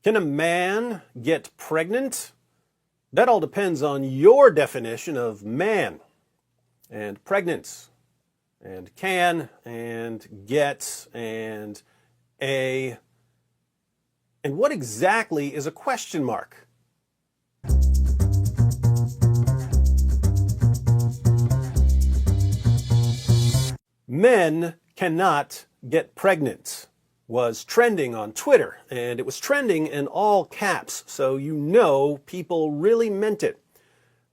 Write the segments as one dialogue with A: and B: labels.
A: Can a man get pregnant? That all depends on your definition of man and pregnant and can and get and a. And what exactly is a question mark? Men cannot get pregnant was trending on Twitter, and it was trending in all caps, so you know people really meant it.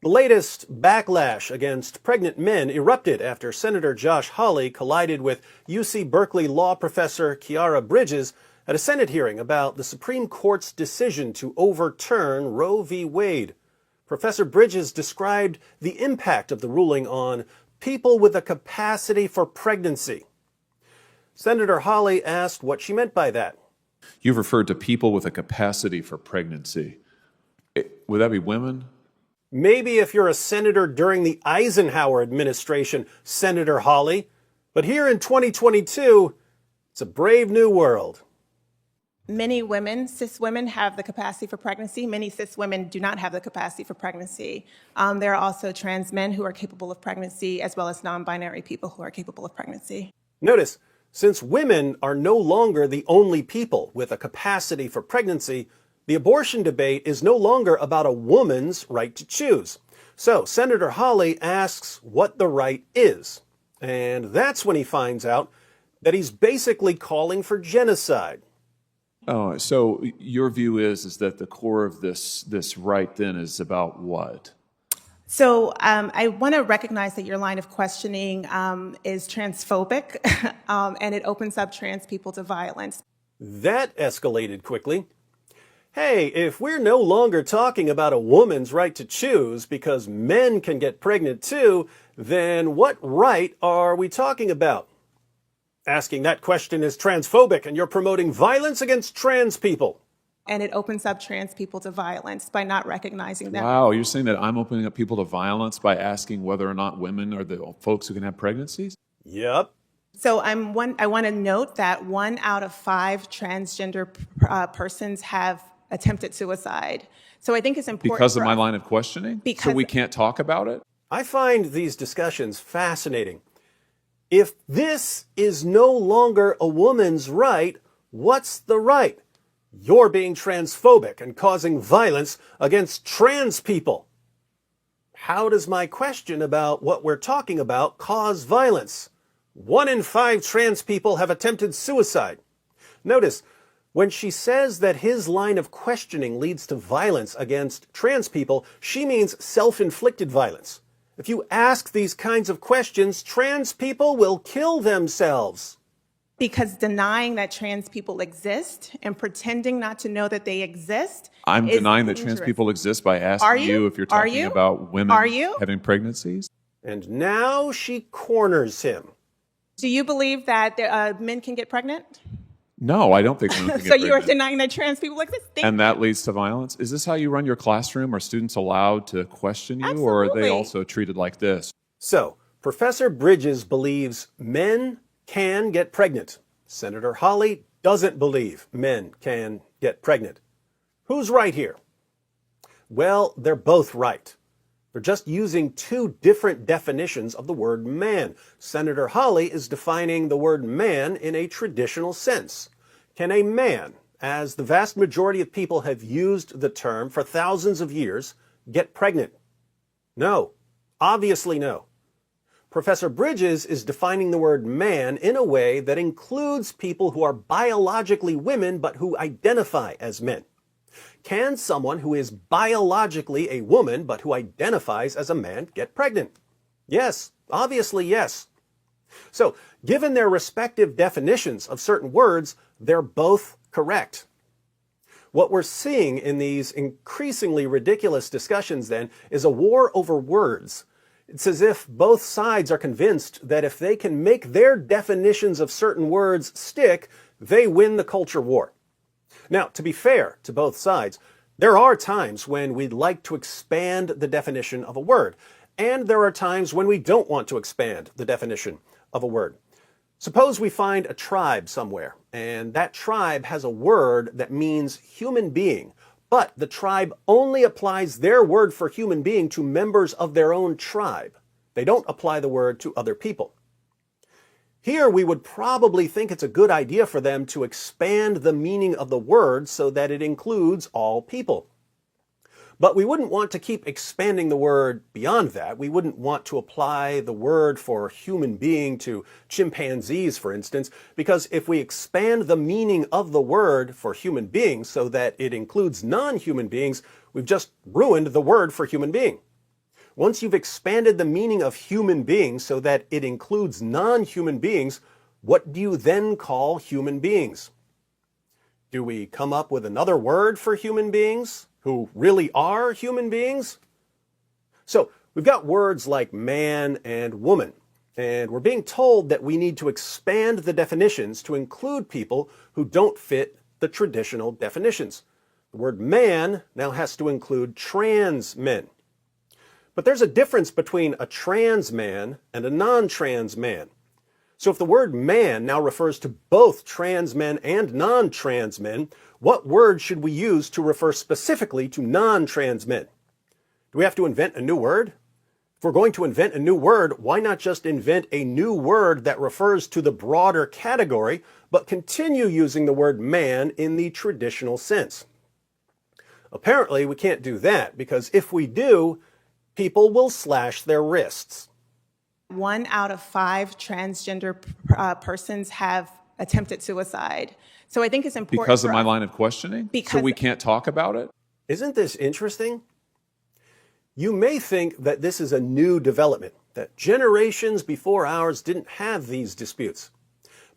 A: The latest backlash against pregnant men erupted after Senator Josh Hawley collided with UC Berkeley law professor CIRA Bridges at a Senate hearing about the Supreme Court's decision to overturn Roe v. Wade. Professor Bridges described the impact of the ruling on people with a capacity for pregnancy. Senator Hawley asked what she meant by that.
B: You've referred to people with a capacity for pregnancy. Would that be women?
A: Maybe if you're a senator during the Eisenhower administration, Senator Hawley. But here in 2022, it's a brave new world.
C: Many women, cis women, have the capacity for pregnancy. Many cis women do not have the capacity for pregnancy. There are also trans men who are capable of pregnancy, as well as non-binary people who are capable of pregnancy.
A: Notice, since women are no longer the only people with a capacity for pregnancy, the abortion debate is no longer about a woman's right to choose. So Senator Hawley asks what the right is. And that's when he finds out that he's basically calling for genocide.
B: Oh, so your view is that the core of this right then is about what?
C: So I want to recognize that your line of questioning is transphobic, and it opens up trans people to violence.
A: That escalated quickly. Hey, if we're no longer talking about a woman's right to choose because men can get pregnant too, then what right are we talking about? Asking that question is transphobic, and you're promoting violence against trans people.
C: And it opens up trans people to violence by not recognizing them.
B: Wow, you're saying that I'm opening up people to violence by asking whether or not women are the folks who can have pregnancies?
A: Yep.
C: So I want to note that 1 out of 5 transgender persons have attempted suicide. So I think it's important
B: because of my line of questioning?
C: Because
B: so we can't talk about it?
A: I find these discussions fascinating. If this is no longer a woman's right, what's the right? You're being transphobic and causing violence against trans people. How does my question about what we're talking about cause violence? 1 in 5 trans people have attempted suicide. Notice, when she says that his line of questioning leads to violence against trans people, she means self-inflicted violence. If you ask these kinds of questions, trans people will kill themselves.
C: Because denying that trans people exist and pretending not to know that they exist
B: I'm
C: is
B: denying that
C: dangerous.
B: trans people exist by asking you if you're talking about women having pregnancies?
A: And now she corners him.
C: Do you believe that men can get pregnant?
B: No, I don't think women can get
C: So
B: pregnant.
C: you're denying that trans people exist?
B: And that leads to violence? Is this how you run your classroom? Are students allowed to question you?
C: Absolutely.
B: Or are they also treated like this?
A: So, Professor Bridges believes men can get pregnant. Senator Hawley doesn't believe men can get pregnant. Who's right here? Well, they're both right. They're just using 2 different definitions of the word man. Senator Hawley is defining the word man in a traditional sense. Can a man, as the vast majority of people have used the term for thousands of years, get pregnant? No. Obviously no. Professor Bridges is defining the word man in a way that includes people who are biologically women but who identify as men. Can someone who is biologically a woman but who identifies as a man get pregnant? Yes, obviously yes. So, given their respective definitions of certain words, they're both correct. What we're seeing in these increasingly ridiculous discussions, then, is a war over words. It's as if both sides are convinced that if they can make their definitions of certain words stick, they win the culture war. Now, to be fair to both sides, there are times when we'd like to expand the definition of a word, and there are times when we don't want to expand the definition of a word. Suppose we find a tribe somewhere, and that tribe has a word that means human being, but the tribe only applies their word for human being to members of their own tribe. They don't apply the word to other people. Here we would probably think it's a good idea for them to expand the meaning of the word so that it includes all people. But we wouldn't want to keep expanding the word beyond that. We wouldn't want to apply the word for human being to chimpanzees, for instance, because if we expand the meaning of the word for human being so that it includes non-human beings, we've just ruined the word for human being. Once you've expanded the meaning of human being so that it includes non-human beings, what do you then call human beings? Do we come up with another word for human beings who really are human beings? So we've got words like man and woman, and we're being told that we need to expand the definitions to include people who don't fit the traditional definitions. The word man now has to include trans men. But there's a difference between a trans man and a non-trans man. So if the word man now refers to both trans men and non-trans men, what word should we use to refer specifically to non-trans men? Do we have to invent a new word? If we're going to invent a new word, why not just invent a new word that refers to the broader category, but continue using the word man in the traditional sense? Apparently, we can't do that, because if we do, people will slash their wrists.
C: 1 out of 5 transgender persons have attempted suicide. So I think it's important
B: Because of my line of questioning? So we can't talk about it?
A: Isn't this interesting? You may think that this is a new development, that generations before ours didn't have these disputes.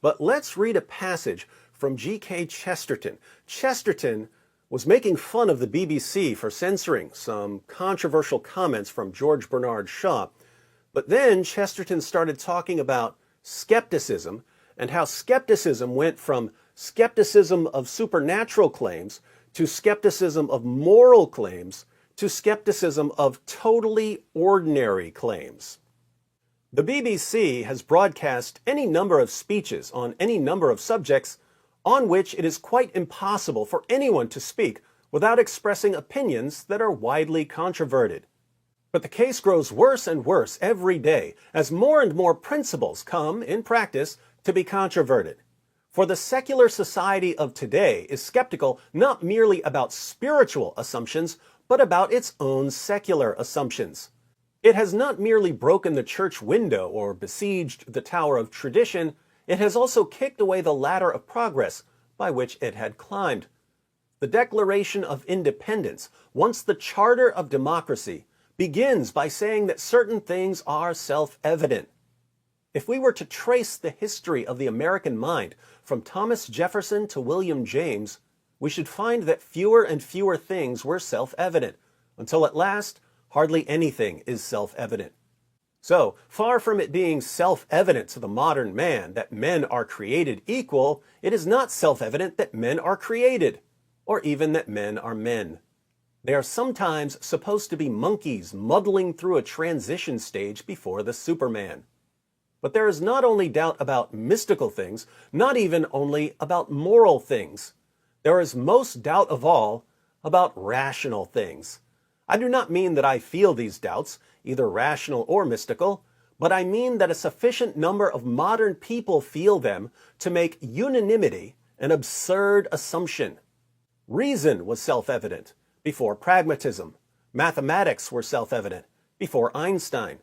A: But let's read a passage from G.K. Chesterton. Chesterton was making fun of the BBC for censoring some controversial comments from George Bernard Shaw. But then Chesterton started talking about skepticism and how skepticism went from skepticism of supernatural claims to skepticism of moral claims to skepticism of totally ordinary claims. The BBC has broadcast any number of speeches on any number of subjects on which it is quite impossible for anyone to speak without expressing opinions that are widely controverted. But the case grows worse and worse every day as more and more principles come, in practice, to be controverted. For the secular society of today is skeptical not merely about spiritual assumptions, but about its own secular assumptions. It has not merely broken the church window or besieged the tower of tradition, it has also kicked away the ladder of progress by which it had climbed. The Declaration of Independence, once the Charter of Democracy, begins by saying that certain things are self-evident. If we were to trace the history of the American mind from Thomas Jefferson to William James, we should find that fewer and fewer things were self-evident, until at last, hardly anything is self-evident. So, far from it being self-evident to the modern man that men are created equal, it is not self-evident that men are created, or even that men are men. They are sometimes supposed to be monkeys muddling through a transition stage before the Superman. But there is not only doubt about mystical things, not even only about moral things. There is most doubt of all about rational things. I do not mean that I feel these doubts, either rational or mystical, but I mean that a sufficient number of modern people feel them to make unanimity an absurd assumption. Reason was self-evident before pragmatism. Mathematics were self-evident before Einstein.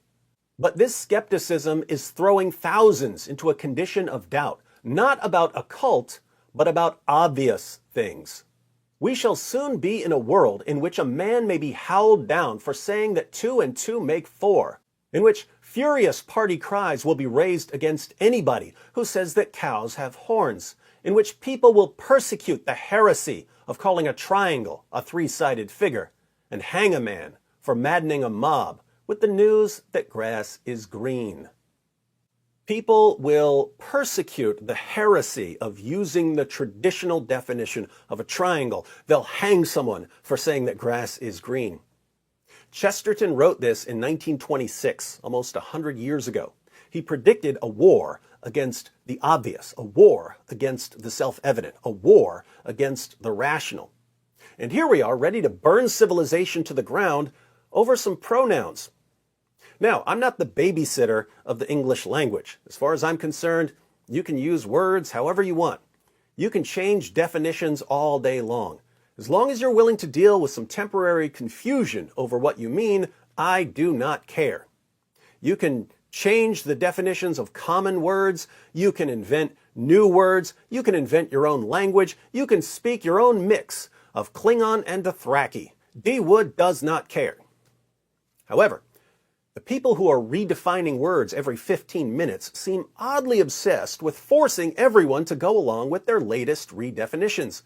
A: But this skepticism is throwing thousands into a condition of doubt, not about occult, but about obvious things. We shall soon be in a world in which a man may be howled down for saying that 2 and 2 make 4, in which furious party cries will be raised against anybody who says that cows have horns, in which people will persecute the heresy of calling a triangle a 3-sided figure, and hang a man for maddening a mob with the news that grass is green. People will persecute the heresy of using the traditional definition of a triangle. They'll hang someone for saying that grass is green. Chesterton wrote this in 1926, almost 100 years ago. He predicted a war against the obvious, a war against the self-evident, a war against the rational. And here we are, ready to burn civilization to the ground over some pronouns. Now, I'm not the babysitter of the English language. As far as I'm concerned, you can use words however you want. You can change definitions all day long. As long as you're willing to deal with some temporary confusion over what you mean, I do not care. You can change the definitions of common words. You can invent new words. You can invent your own language. You can speak your own mix of Klingon and Dothraki. D. Wood does not care. However, the people who are redefining words every 15 minutes seem oddly obsessed with forcing everyone to go along with their latest redefinitions.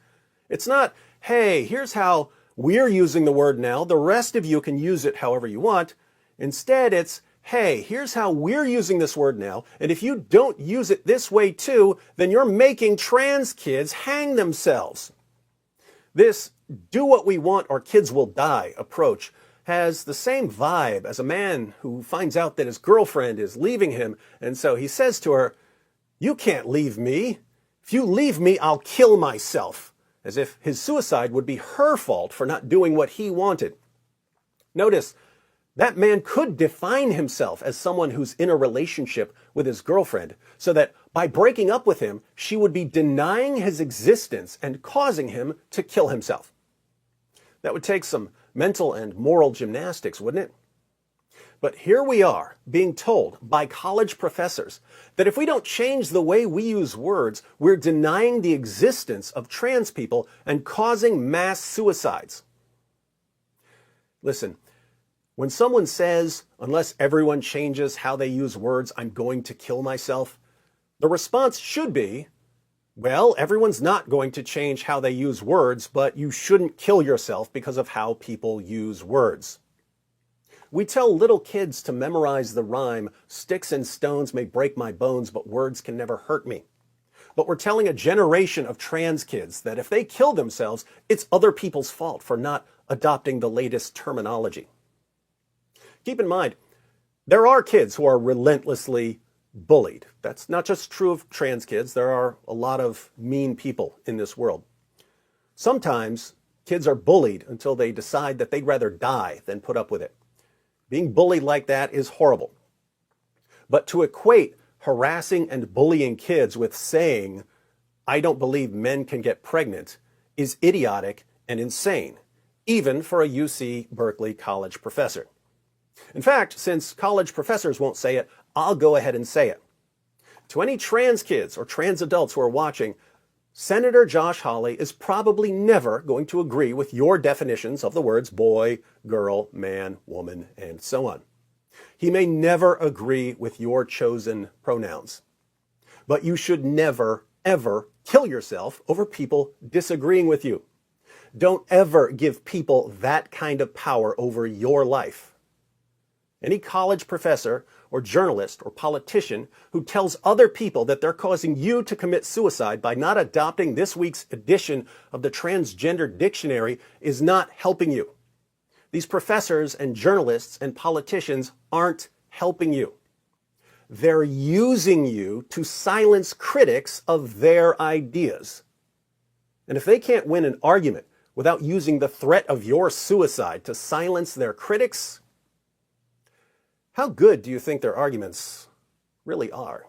A: It's not, hey, here's how we're using the word now, the rest of you can use it however you want. Instead, it's, hey, here's how we're using this word now, and if you don't use it this way too, then you're making trans kids hang themselves. This do what we want or kids will die approach has the same vibe as a man who finds out that his girlfriend is leaving him, and so he says to her, "You can't leave me. If you leave me, I'll kill myself," as if his suicide would be her fault for not doing what he wanted. Notice, that man could define himself as someone who's in a relationship with his girlfriend, so that by breaking up with him, she would be denying his existence and causing him to kill himself. That would take some mental and moral gymnastics, wouldn't it? But here we are, being told by college professors that if we don't change the way we use words, we're denying the existence of trans people and causing mass suicides. Listen, when someone says, unless everyone changes how they use words, I'm going to kill myself, the response should be, well, everyone's not going to change how they use words, but you shouldn't kill yourself because of how people use words. We tell little kids to memorize the rhyme, sticks and stones may break my bones, but words can never hurt me. But we're telling a generation of trans kids that if they kill themselves, it's other people's fault for not adopting the latest terminology. Keep in mind, there are kids who are relentlessly bullied. That's not just true of trans kids. There are a lot of mean people in this world. Sometimes kids are bullied until they decide that they'd rather die than put up with it. Being bullied like that is horrible. But to equate harassing and bullying kids with saying, I don't believe men can get pregnant, is idiotic and insane, even for a UC Berkeley college professor. In fact, since college professors won't say it, I'll go ahead and say it. To any trans kids or trans adults who are watching, Senator Josh Hawley is probably never going to agree with your definitions of the words boy, girl, man, woman, and so on. He may never agree with your chosen pronouns. But you should never, ever kill yourself over people disagreeing with you. Don't ever give people that kind of power over your life. Any college professor or journalist or politician who tells other people that they're causing you to commit suicide by not adopting this week's edition of the Transgender Dictionary is not helping you. These professors and journalists and politicians aren't helping you. They're using you to silence critics of their ideas. And if they can't win an argument without using the threat of your suicide to silence their critics, how good do you think their arguments really are?